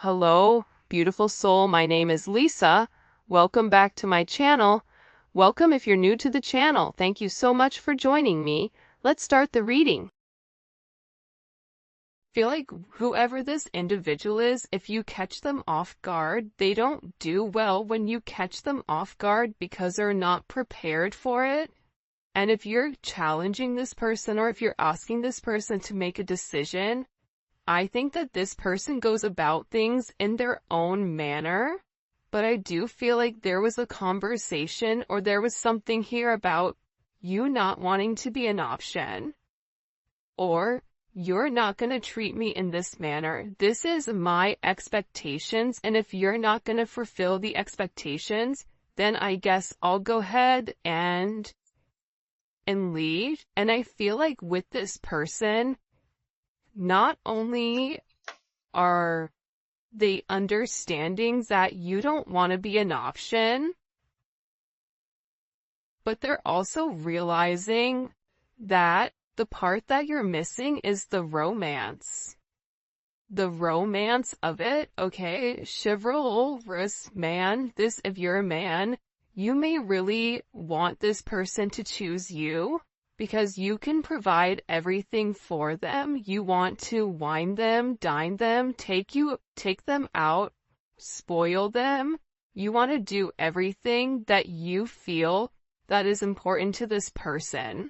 Hello, beautiful soul. My name is Lisa. Welcome back to my channel. Welcome if you're new to the channel. Thank you so much for joining me. Let's start the reading. Feel like whoever this individual is, if you catch them off guard, they don't do well when you catch them off guard because they're not prepared for it. And if you're challenging this person or if you're asking this person to make a decision, I think that this person goes about things in their own manner, but I do feel like there was a conversation or there was something here about you not wanting to be an option, or you're not going to treat me in this manner. This is my expectations, and if you're not going to fulfill the expectations, then I guess I'll go ahead and leave. And I feel like with this person, not only are they understanding that you don't want to be an option, but they're also realizing that the part that you're missing is the romance. The romance of it, okay? Chivalrous man, if you're a man, you may really want this person to choose you, because you can provide everything for them. You want to wine them, dine them, take them out, spoil them. You want to do everything that you feel that is important to this person.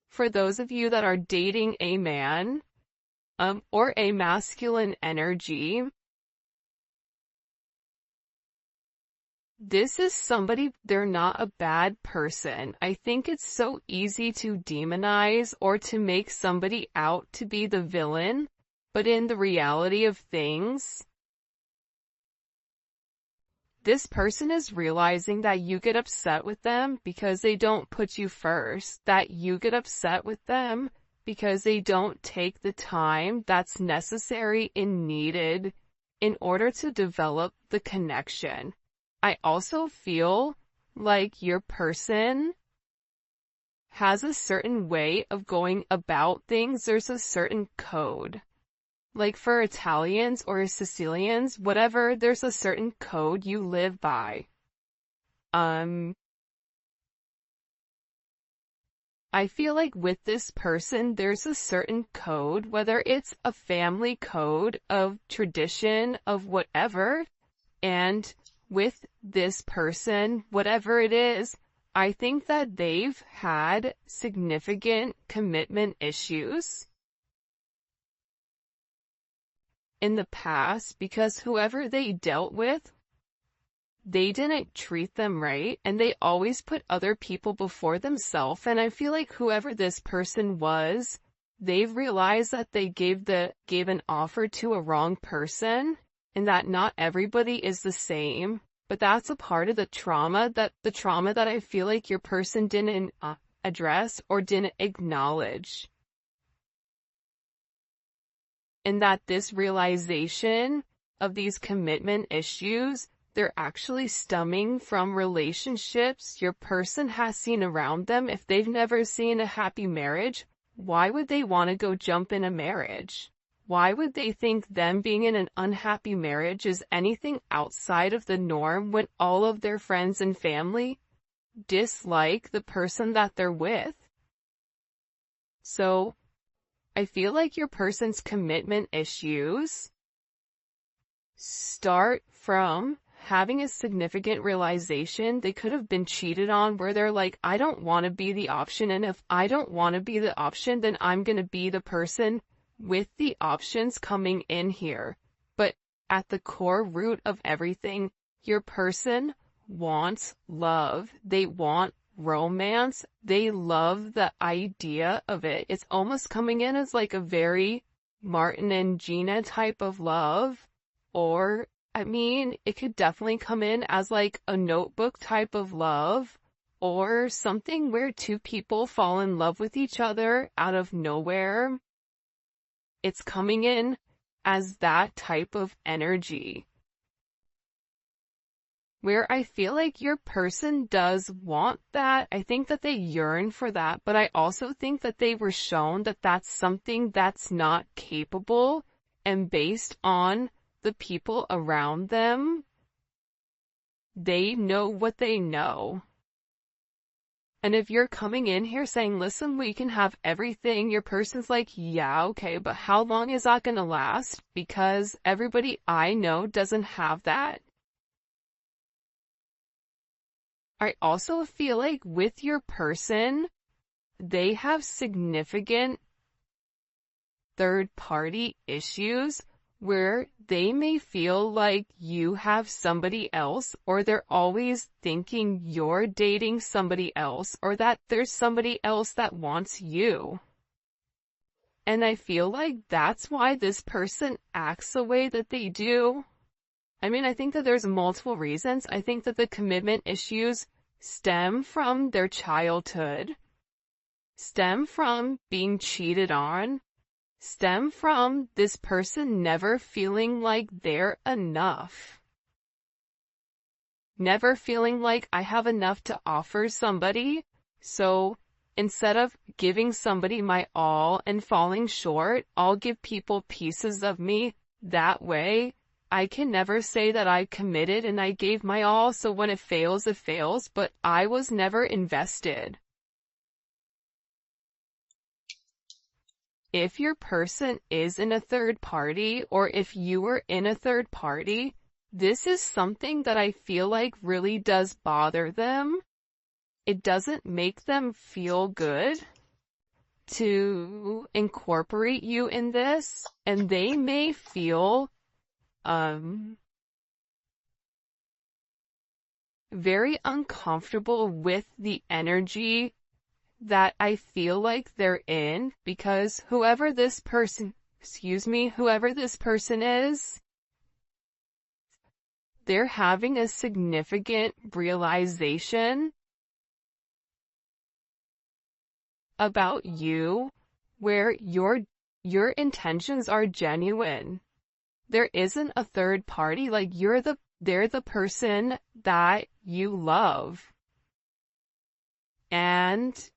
For those of you that are dating a man, or a masculine energy, this is somebody, they're not a bad person. I think it's so easy to demonize or to make somebody out to be the villain, but in the reality of things, this person is realizing that you get upset with them because they don't put you first, that you get upset with them because they don't take the time that's necessary and needed in order to develop the connection. I also feel like your person has a certain way of going about things. There's a certain code. Like for Italians or Sicilians, whatever, there's a certain code you live by. I feel like with this person, there's a certain code, whether it's a family code of tradition of whatever, and with this person, whatever it is, I think that they've had significant commitment issues in the past because whoever they dealt with, they didn't treat them right, and they always put other people before themselves. And I feel like whoever this person was, they've realized that they gave an offer to a wrong person, and that not everybody is the same. But that's a part of the trauma that I feel like your person didn't address or didn't acknowledge. And that this realization of these commitment issues, they're actually stemming from relationships your person has seen around them. If they've never seen a happy marriage, why would they want to go jump in a marriage? Why would they think them being in an unhappy marriage is anything outside of the norm when all of their friends and family dislike the person that they're with? So, I feel like your person's commitment issues start from having a significant realization they could have been cheated on, where they're like, I don't want to be the option, and if I don't want to be the option, then I'm going to be the person with the options coming in here. But at the core root of everything, your person wants love. They want romance. They love the idea of it. It's almost coming in as like a very Martin and Gina type of love, or I mean, it could definitely come in as like a Notebook type of love, or something where two people fall in love with each other out of nowhere. It's coming in as that type of energy, where I feel like your person does want that. I think that they yearn for that, but I also think that they were shown that that's something that's not capable, and based on the people around them, they know what they know. And if you're coming in here saying, listen, we can have everything, your person's like, yeah, okay, but how long is that gonna last? Because everybody I know doesn't have that. I also feel like with your person, they have significant third-party issues where they may feel like you have somebody else, or they're always thinking you're dating somebody else, or that there's somebody else that wants you. And I feel like that's why this person acts the way that they do. I mean, I think that there's multiple reasons. I think that the commitment issues stem from their childhood, stem from being cheated on, stem from this person never feeling like they're enough. Never feeling like I have enough to offer somebody, so instead of giving somebody my all and falling short, I'll give people pieces of me. That way, I can never say that I committed and I gave my all, so when it fails, but I was never invested. If your person is in a third party, or if you were in a third party, this is something that I feel like really does bother them. It doesn't make them feel good to incorporate you in this, and they may feel very uncomfortable with the energy that I feel like they're in, because whoever this person is, they're having a significant realization about you where your intentions are genuine. There isn't a third party, like they're the person that you love. And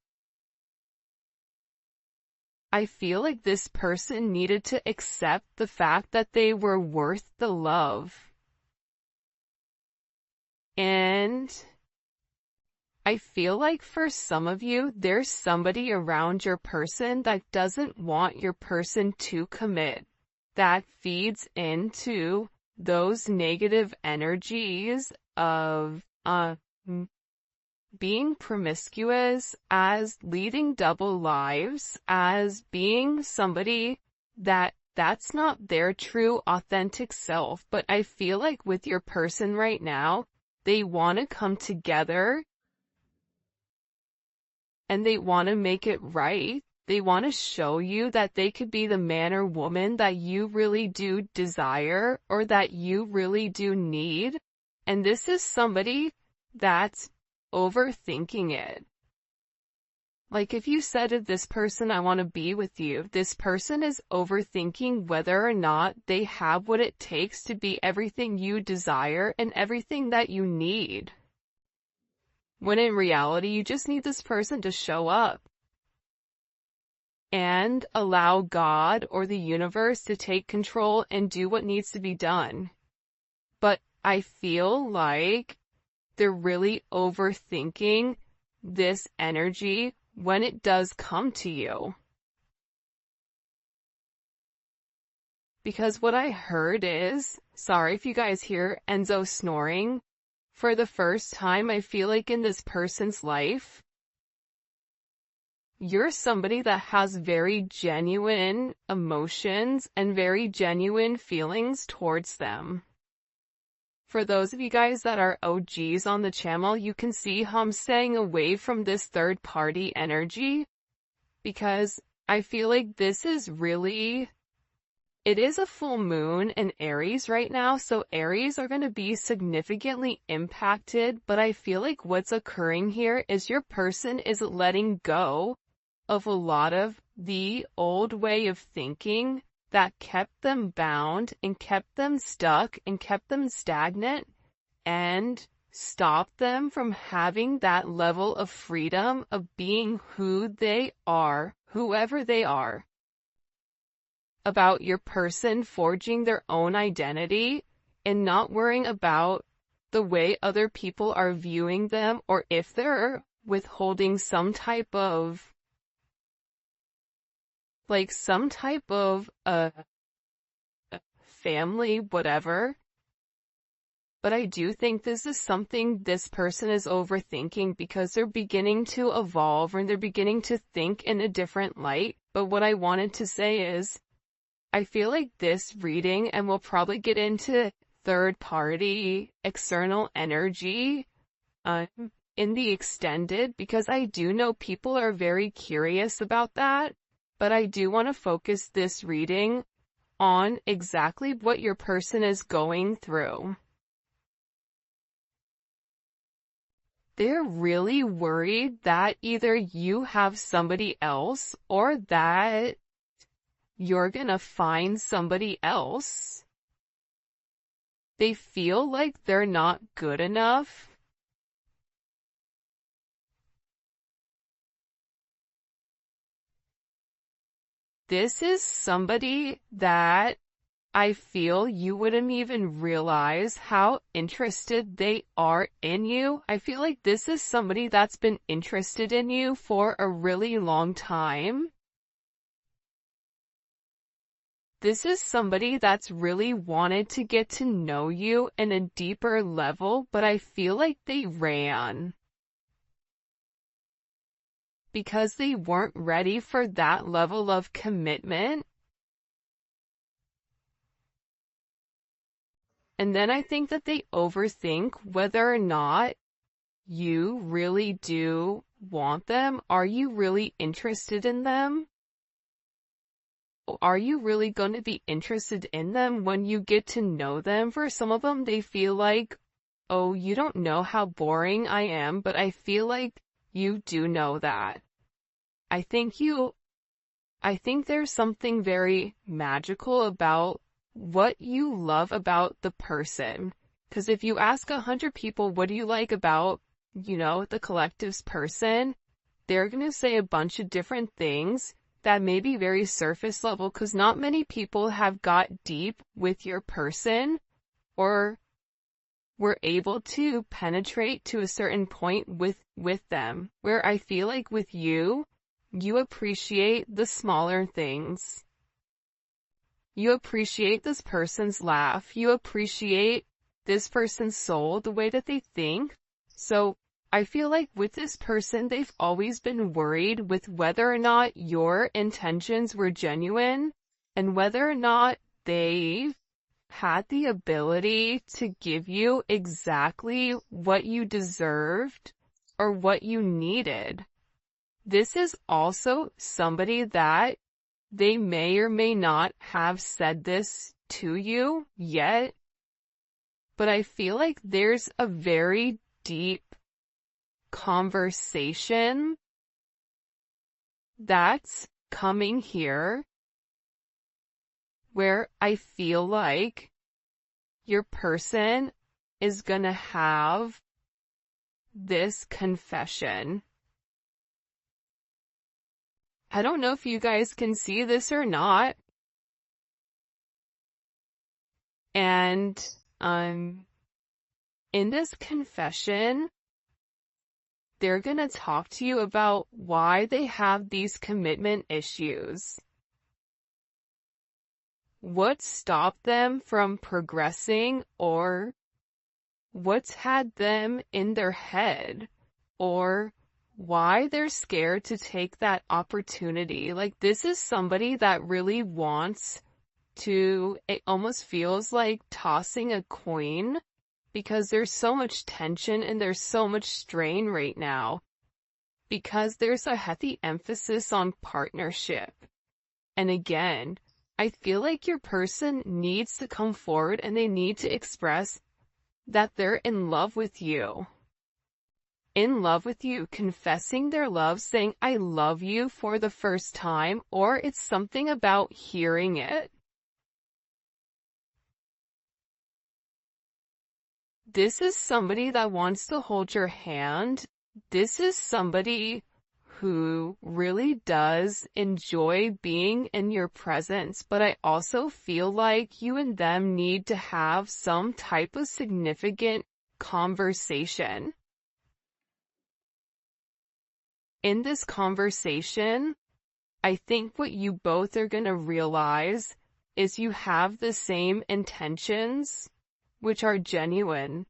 I feel like this person needed to accept the fact that they were worth the love. And I feel like for some of you, there's somebody around your person that doesn't want your person to commit. That feeds into those negative energies of being promiscuous, as leading double lives, as being somebody that's not their true authentic self. But I feel like with your person right now, they want to come together and they want to make it right. They want to show you that they could be the man or woman that you really do desire, or that you really do need. And this is somebody that's overthinking it. Like if you said to this person, I want to be with you, this person is overthinking whether or not they have what it takes to be everything you desire and everything that you need. When in reality, you just need this person to show up and allow God or the universe to take control and do what needs to be done. But I feel like they're really overthinking this energy when it does come to you. Because what I heard is, sorry if you guys hear Enzo snoring, for the first time I feel like in this person's life, you're somebody that has very genuine emotions and very genuine feelings towards them. For those of you guys that are OGs on the channel, you can see how I'm staying away from this third party energy, because I feel like this is really, it is a full moon in Aries right now, so Aries are going to be significantly impacted, but I feel like what's occurring here is your person is letting go of a lot of the old way of thinking that kept them bound and kept them stuck and kept them stagnant and stopped them from having that level of freedom of being who they are, whoever they are. about your person forging their own identity and not worrying about the way other people are viewing them, or if they're withholding some type of family, whatever. But I do think this is something this person is overthinking because they're beginning to evolve and they're beginning to think in a different light. But what I wanted to say is, I feel like this reading, and we'll probably get into third party, external energy, in the extended, because I do know people are very curious about that. But I do want to focus this reading on exactly what your person is going through. They're really worried that either you have somebody else or that you're gonna find somebody else. They feel like they're not good enough. This is somebody that I feel you wouldn't even realize how interested they are in you. I feel like this is somebody that's been interested in you for a really long time. This is somebody that's really wanted to get to know you in a deeper level, but I feel like they ran because they weren't ready for that level of commitment. And then I think that they overthink whether or not you really do want them. Are you really interested in them? Are you really going to be interested in them when you get to know them? For some of them, they feel like, oh, you don't know how boring I am, but I feel like you do know that. I think there's something very magical about what you love about the person. Because if you ask 100 people, what do you like about, the collective's person, they're going to say a bunch of different things that may be very surface level, because not many people have got deep with your person or were able to penetrate to a certain point with them. Where I feel like with you, you appreciate the smaller things. You appreciate this person's laugh. You appreciate this person's soul, the way that they think. So I feel like with this person, they've always been worried with whether or not your intentions were genuine and whether or not they had the ability to give you exactly what you deserved or what you needed. This is also somebody that they may or may not have said this to you yet, but I feel like there's a very deep conversation that's coming here where I feel like your person is gonna have this confession. I don't know if you guys can see this or not. And in this confession, they're gonna talk to you about why they have these commitment issues. What stopped them from progressing, or what's had them in their head, or why they're scared to take that opportunity. Like, this is somebody that really wants to, it almost feels like tossing a coin, because there's so much tension and there's so much strain right now, because there's a heavy emphasis on partnership. And again, I feel like your person needs to come forward and they need to express that they're in love with you. In love with you, confessing their love, saying, I love you for the first time, or it's something about hearing it. This is somebody that wants to hold your hand. This is somebody who really does enjoy being in your presence, but I also feel like you and them need to have some type of significant conversation. In this conversation, I think what you both are going to realize is you have the same intentions, which are genuine.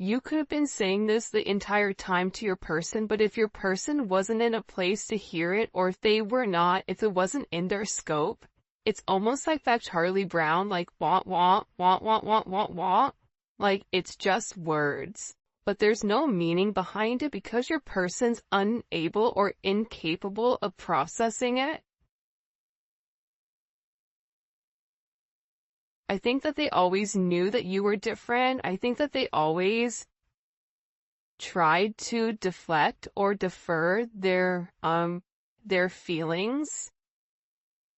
You could have been saying this the entire time to your person, but if your person wasn't in a place to hear it, or if it wasn't in their scope, it's almost like that Charlie Brown, like, want, like, it's just words. But there's no meaning behind it because your person's unable or incapable of processing it. I think that they always knew that you were different. I think that they always tried to deflect or defer their feelings.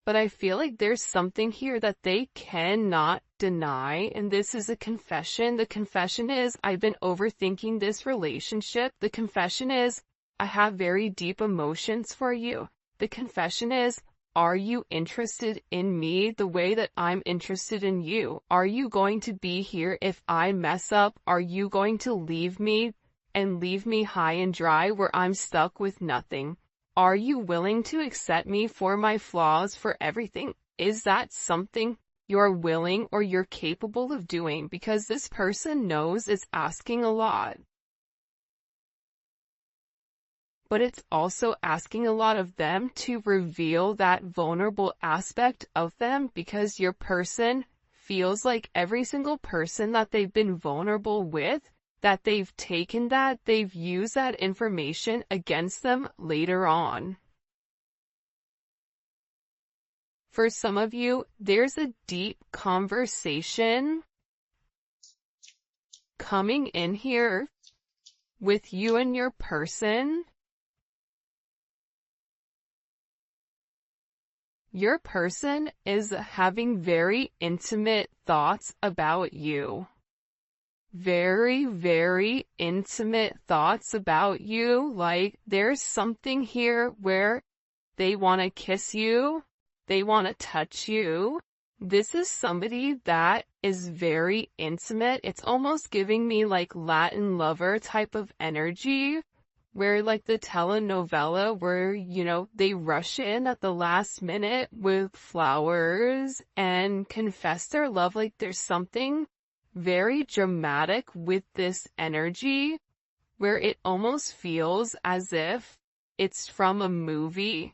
But I feel like there's something here that they cannot deny, and this is a confession. The confession is, I've been overthinking this relationship. The confession is, I have very deep emotions for you. The confession is, are you interested in me the way that I'm interested in you? Are you going to be here if I mess up? Are you going to leave me and leave me high and dry where I'm stuck with nothing? Are you willing to accept me for my flaws, for everything? Is that something you're willing or you're capable of doing? Because this person knows it's asking a lot. But it's also asking a lot of them to reveal that vulnerable aspect of them, because your person feels like every single person that they've been vulnerable with, that they've taken that, they've used that information against them later on. For some of you, there's a deep conversation coming in here with you and your person. Your person is having very intimate thoughts about you. Very, very intimate thoughts about you. Like, there's something here where they want to kiss you. They want to touch you. This is somebody that is very intimate. It's almost giving me like Latin lover type of energy, where like the telenovela where, they rush in at the last minute with flowers and confess their love. Like, there's something very dramatic with this energy where it almost feels as if it's from a movie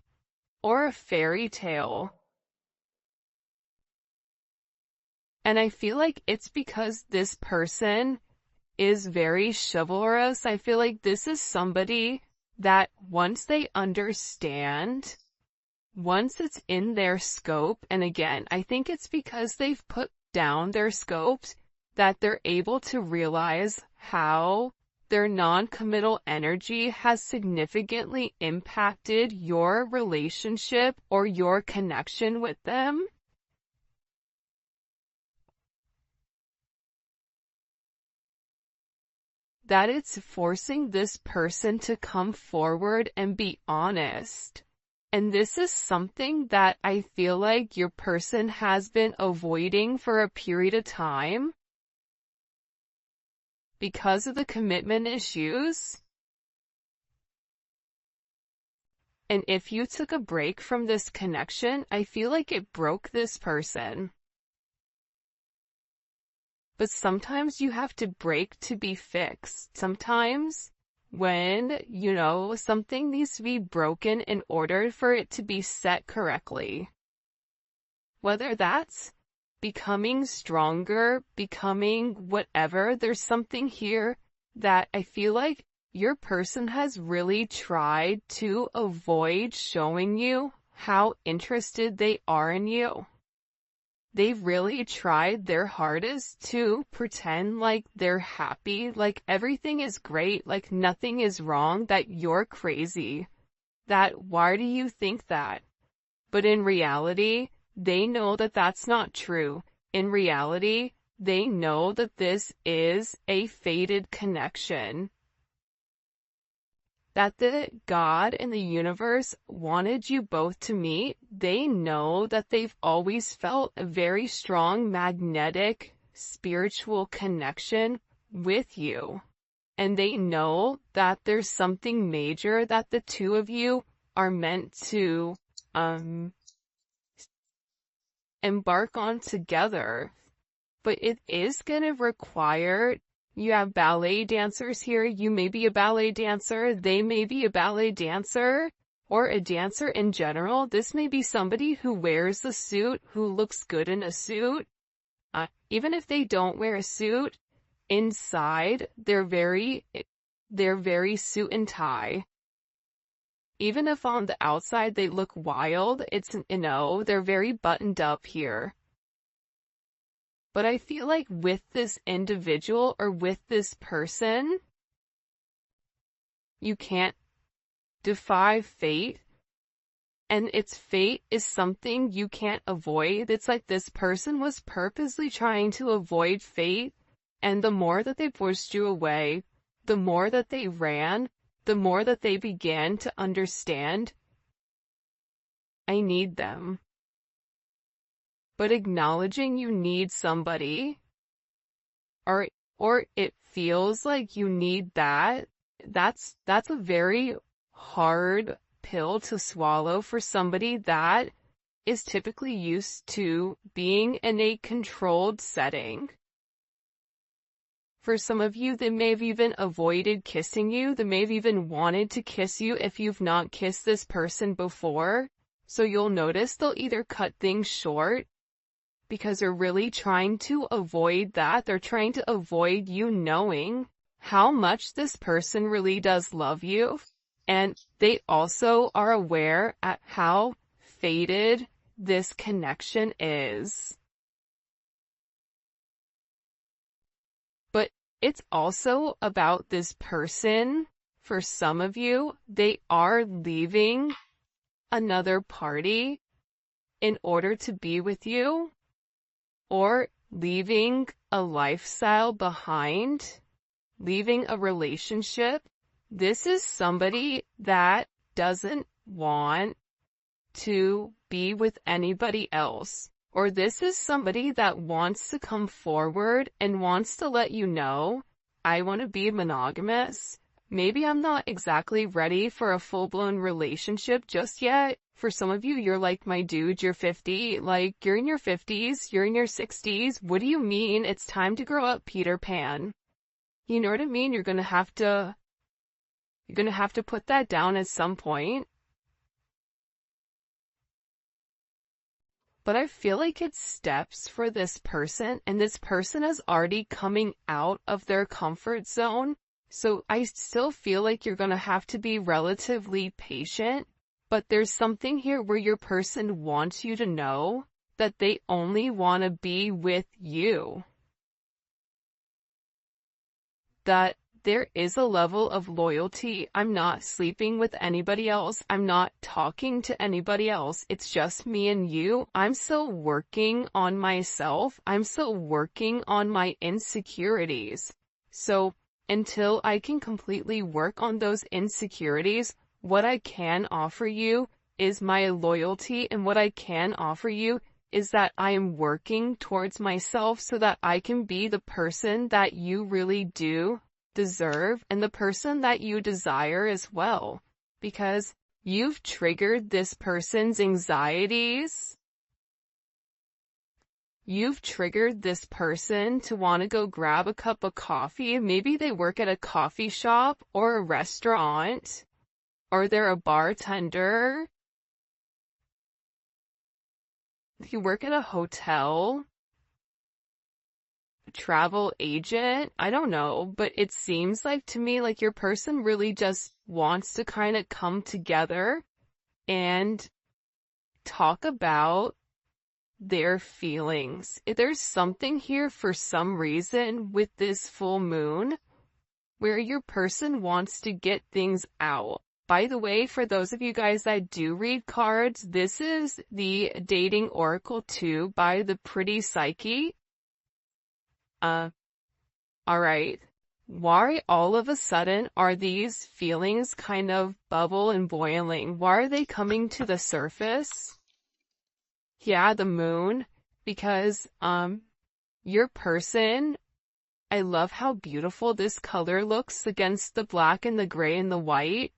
or a fairy tale. And I feel like it's because this person is very chivalrous. I feel like this is somebody that once they understand, once it's in their scope, and again, I think it's because they've put down their scopes, that they're able to realize how their non-committal energy has significantly impacted your relationship or your connection with them. That it's forcing this person to come forward and be honest. And this is something that I feel like your person has been avoiding for a period of time because of the commitment issues. And if you took a break from this connection, I feel like it broke this person. But sometimes you have to break to be fixed. Sometimes when, something needs to be broken in order for it to be set correctly. Whether that's becoming stronger, becoming whatever, there's something here that I feel like your person has really tried to avoid showing you how interested they are in you. They've really tried their hardest to pretend like they're happy, like everything is great, like nothing is wrong, that you're crazy. That why do you think that? But in reality, they know that that's not true. In reality, they know that this is a fated connection. that the God and the universe wanted you both to meet. They know that they've always felt a very strong magnetic spiritual connection with you. And they know that there's something major that the two of you are meant to embark on together. But it is going to require, you have ballet dancers here, you may be a ballet dancer, they may be a ballet dancer, or a dancer in general. This may be somebody who wears a suit, who looks good in a suit. Even if they don't wear a suit, inside, they're very suit and tie. Even if on the outside they look wild, they're very buttoned up here. But I feel like with this individual or with this person, you can't defy fate. And its fate is something you can't avoid. It's like this person was purposely trying to avoid fate. And the more that they pushed you away, the more that they ran, the more that they began to understand, I need them. But acknowledging you need somebody, or it feels like you need that's a very hard pill to swallow for somebody that is typically used to being in a controlled setting. For some of you, they may have even avoided kissing you. They may have even wanted to kiss you if you've not kissed this person before. So you'll notice they'll either cut things short because they're really trying to avoid that. They're trying to avoid you knowing how much this person really does love you. And they also are aware at how fated this connection is. But it's also about this person. For some of you, they are leaving another party in order to be with you, or leaving a lifestyle behind, leaving a relationship. This is somebody that doesn't want to be with anybody else. Or this is somebody that wants to come forward and wants to let you know, I want to be monogamous. Maybe I'm not exactly ready for a full-blown relationship just yet. For some of you, you're like, my dude, you're 50. Like, you're in your 50s, you're in your 60s. What do you mean? It's time to grow up, Peter Pan. You know what I mean? You're gonna have to put that down at some point. But I feel like it's steps for this person, and this person is already coming out of their comfort zone. So I still feel like you're gonna have to be relatively patient, but there's something here where your person wants you to know that they only want to be with you. That there is a level of loyalty. I'm not sleeping with anybody else. I'm not talking to anybody else. It's just me and you. I'm still working on myself. I'm still working on my insecurities. So until I can completely work on those insecurities, what I can offer you is my loyalty, and what I can offer you is that I am working towards myself so that I can be the person that you really do deserve and the person that you desire as well, because you've triggered this person's anxieties. You've triggered this person to want to go grab a cup of coffee. Maybe they work at a coffee shop or a restaurant, or they're a bartender. You work at a hotel, travel agent, I don't know, but it seems like to me like your person really just wants to kind of come together and talk about their feelings. There's something here for some reason with this full moon where your person wants to get things out. By the way, for those of you guys that do read cards, this is the Dating Oracle 2 by the Pretty Psyche. Alright. Why all of a sudden are these feelings kind of bubble and boiling? Why are they coming to the surface? Yeah, the moon, because, your person, I love how beautiful this color looks against the black and the gray and the white.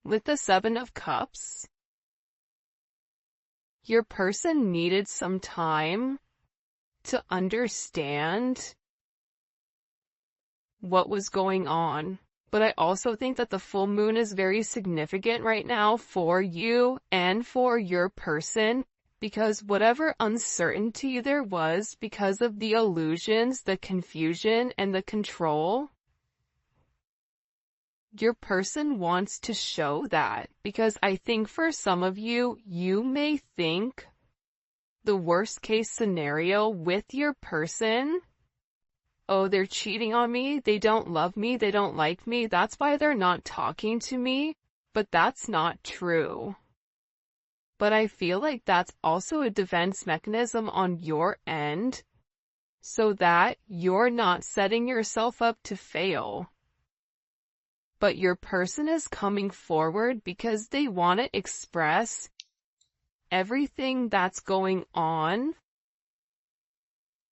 With the Seven of Cups, your person needed some time to understand what was going on. But I also think that the full moon is very significant right now for you and for your person, because whatever uncertainty there was because of the illusions, the confusion, and the control, your person wants to show that. Because I think for some of you, you may think the worst case scenario with your person, oh, they're cheating on me, they don't love me, they don't like me, that's why they're not talking to me. But that's not true. But I feel like that's also a defense mechanism on your end, so that you're not setting yourself up to fail. But your person is coming forward because they want to express everything that's going on,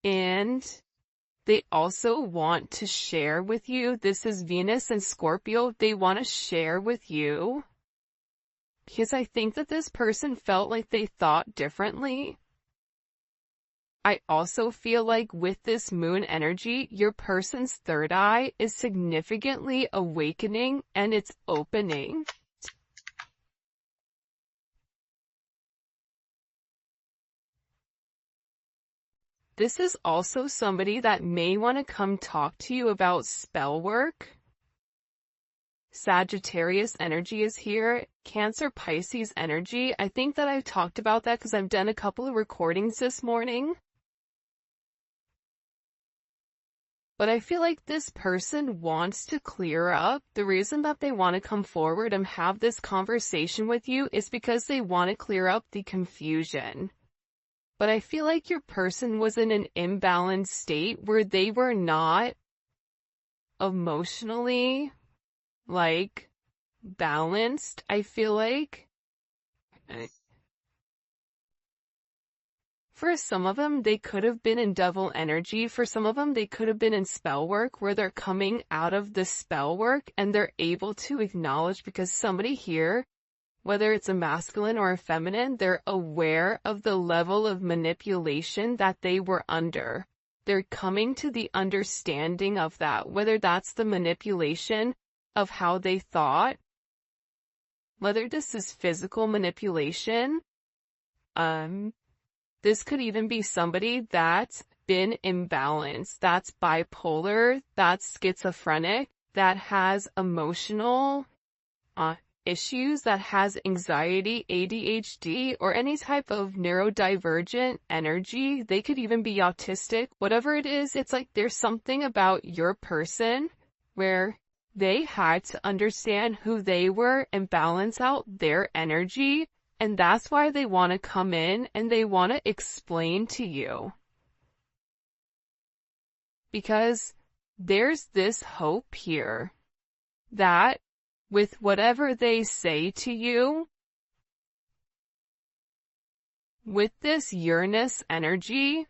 and they also want to share with you. This is Venus and Scorpio. They want to share with you because I think that this person felt like they thought differently. I also feel like with this moon energy, your person's third eye is significantly awakening and it's opening. This is also somebody that may want to come talk to you about spell work. Sagittarius energy is here. Cancer, Pisces energy. I think that I've talked about that because I've done a couple of recordings this morning. But I feel like this person wants to clear up. The reason that they want to come forward and have this conversation with you is because they want to clear up the confusion. But I feel like your person was in an imbalanced state where they were not emotionally, balanced, I feel like. For some of them, they could have been in devil energy. For some of them, they could have been in spell work where they're coming out of the spell work and they're able to acknowledge, because somebody here, whether it's a masculine or a feminine, they're aware of the level of manipulation that they were under. They're coming to the understanding of that, whether that's the manipulation of how they thought, whether this is physical manipulation. This could even be somebody that's been imbalanced, that's bipolar, that's schizophrenic, that has emotional issues, that has anxiety, ADHD, or any type of neurodivergent energy. They could even be autistic. Whatever it is, it's like there's something about your person where they had to understand who they were and balance out their energy, and that's why they want to come in and they want to explain to you. Because there's this hope here that with whatever they say to you, with this Uranus energy,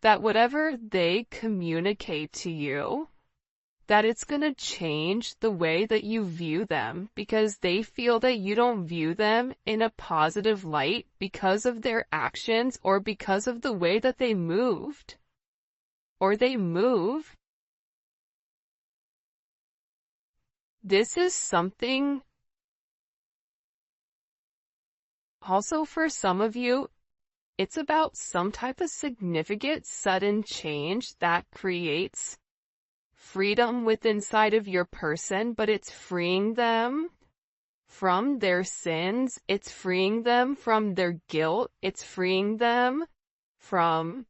that whatever they communicate to you, that it's going to change the way that you view them, because they feel that you don't view them in a positive light because of their actions or because of the way that they moved or they move. This is something also for some of you. It's about some type of significant sudden change that creates freedom within inside of your person, but it's freeing them from their sins, it's freeing them from their guilt, it's freeing them from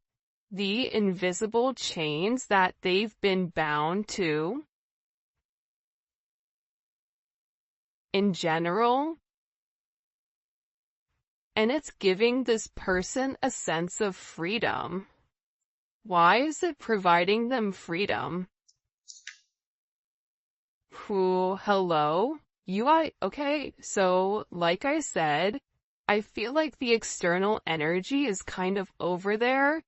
the invisible chains that they've been bound to. In general, and it's giving this person a sense of freedom. Why is it providing them freedom? Hello? Okay, so like I said, I feel like the external energy is kind of over there,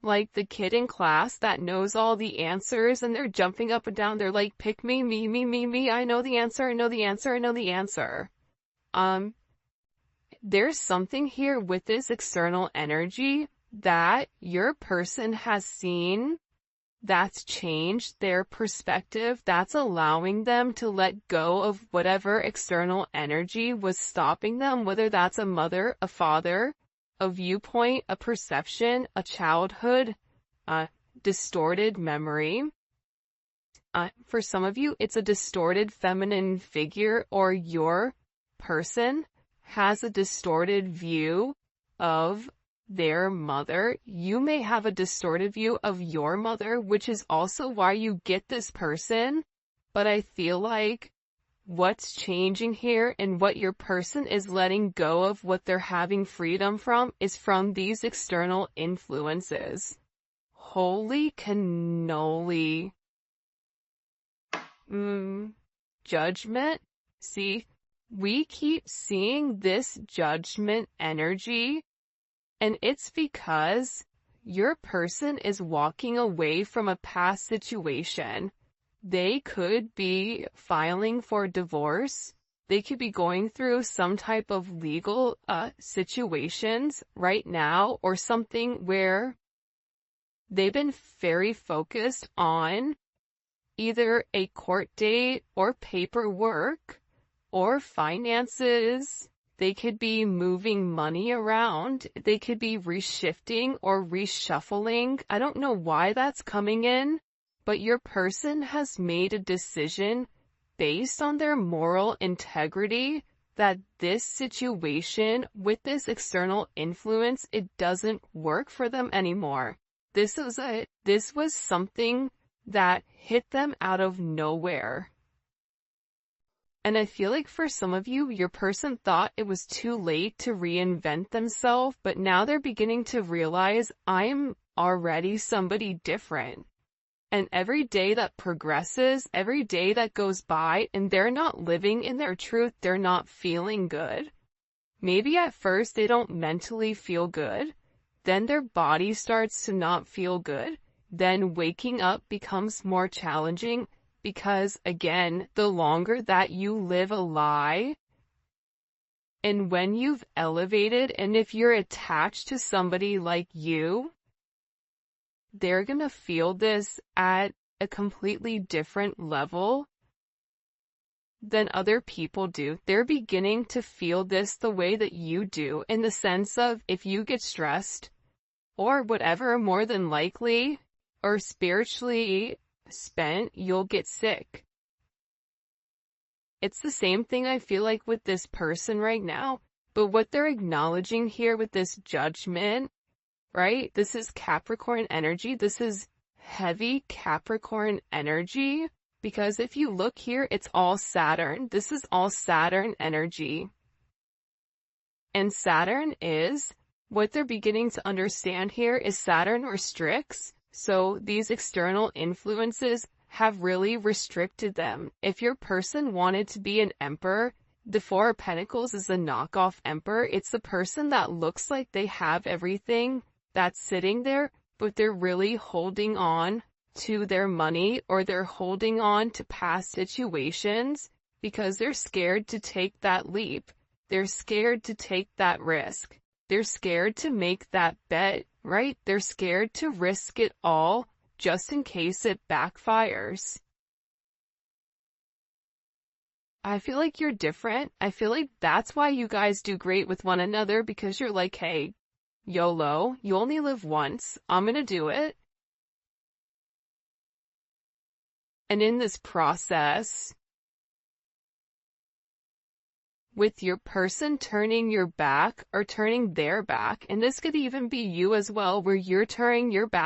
like the kid in class that knows all the answers and they're jumping up and down. They're like, pick me, me, I know the answer, I know the answer, I know the answer. There's something here with this external energy that your person has seen that's changed their perspective, that's allowing them to let go of whatever external energy was stopping them, whether that's a mother, a father, a viewpoint, a perception, a childhood, a distorted memory. For some of you, it's a distorted feminine figure, or your person has a distorted view of their mother. You may have a distorted view of your mother, which is also why you get this person. But I feel like what's changing here and what your person is letting go of, what they're having freedom from, is from these external influences. Holy cannoli. Judgment. See, we keep seeing this judgment energy, and it's because your person is walking away from a past situation. They could be filing for divorce. They could be going through some type of legal situations right now, or something where they've been very focused on either a court date or paperwork or finances. They could be moving money around. They could be reshifting or reshuffling. I don't know why that's coming in, but your person has made a decision based on their moral integrity that this situation with this external influence, it doesn't work for them anymore. This was something that hit them out of nowhere. And I feel like for some of you, your person thought it was too late to reinvent themselves, but now they're beginning to realize, I'm already somebody different. And every day that progresses, every day that goes by, and they're not living in their truth, they're not feeling good. Maybe at first they don't mentally feel good, then their body starts to not feel good, then waking up becomes more challenging. Because, again, the longer that you live a lie, and when you've elevated, and if you're attached to somebody like you, they're gonna feel this at a completely different level than other people do. They're beginning to feel this the way that you do, in the sense of, if you get stressed, or whatever, more than likely, or spiritually spent, you'll get sick. It's the same thing I feel like with this person right now, but what they're acknowledging here with this judgment, right? This is Capricorn energy. This is heavy Capricorn energy, because if you look here, it's all Saturn. This is all Saturn energy. And Saturn is, what they're beginning to understand here is Saturn restricts. So these external influences have really restricted them. If your person wanted to be an emperor, the Four of Pentacles is a knockoff emperor. It's the person that looks like they have everything that's sitting there, but they're really holding on to their money, or they're holding on to past situations because they're scared to take that leap. They're scared to take that risk. They're scared to make that bet, right? They're scared to risk it all just in case it backfires. I feel like you're different. I feel like that's why you guys do great with one another, because you're like, hey, YOLO, you only live once. I'm gonna do it. And in this process, with your person turning your back or turning their back, and this could even be you as well, where you're turning your back